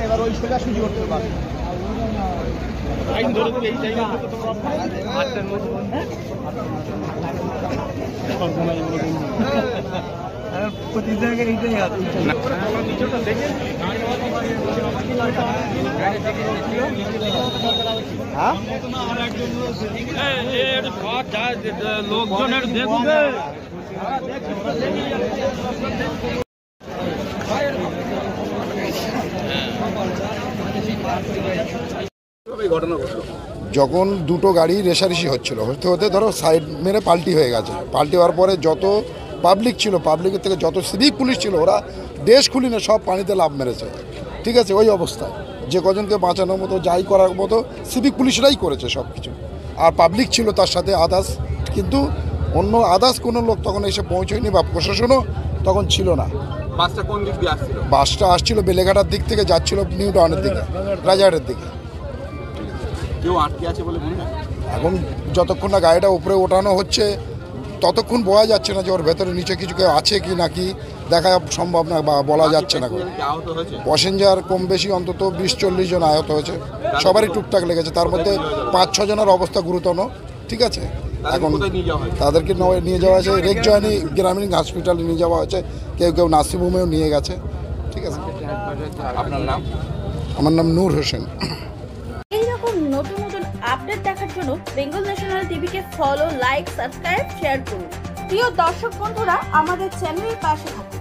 এবার ওই সোজা সুজি করতে পারবে প্রতি জায়গায় এইটাই আছে লোকজনের দেখুন যখন দুটো গাড়ি রেষারেষি হচ্ছিল হতে হতে ধরো সাইড মেরে পাল্টি হয়ে গেছে। পাল্টি হওয়ার পরে যত পাবলিক ছিল, পাবলিকের থেকে যত সিভিক পুলিশ ছিল, ওরা দেশ খুলিনে সব পানিতে লাফ মেরেছে। ঠিক আছে, ওই অবস্থায় যে কজনকে বাঁচানোর মতো যাই করার মতো সিভিক পুলিশরাই করেছে সব কিছু, আর পাবলিক ছিল তার সাথে আদার্স, কিন্তু অন্য আদার্স কোনো লোক তখন এসে পৌঁছয়নি বা প্রশাসনও তখন ছিল না। বাসটা কোন দিক দিয়ে আসছিল? বাসটা আসছিল বেলেঘাটার দিক থেকে, যাচ্ছিল নিউ টাউনের দিকে, রাজারহাটের দিকে। কেউ আটকে আছে বলে মনে হয়? এখন যতক্ষণ না গাড়িটা উপরে ওঠানো হচ্ছে ততক্ষণ বোঝা যাচ্ছে না যে ওর ভেতরে নিচে কিছু কেউ আছে কি না কি দেখা সম্ভব না বা বলা যাচ্ছে না। প্যাসেঞ্জার কম বেশি অন্তত 20-40 জন আহত হয়েছে, সবারই টুকটাক লেগেছে, তার মধ্যে 5-6 জনের অবস্থা গুরুতর। ঠিক আছে, এখন তাদেরকে নিয়ে যাওয়া হয়েছে রেকজয়নি গ্রামীণ হসপিটালে নিয়ে যাওয়া হয়েছে, কেউ কেউ নার্সিংহোমেও নিয়ে গেছে। ঠিক আছে, আপনার নাম? আমার নাম নূর হোসেন। এইরকম নতুন নতুন আপডেট দেখার জন্য বেঙ্গল ন্যাশনাল টিভিকে ফলো, লাইক, সাবস্ক্রাইব, শেয়ার করুন। প্রিয় দর্শক বন্ধুরা, আমাদের চ্যানেলের পাশে থাকুন।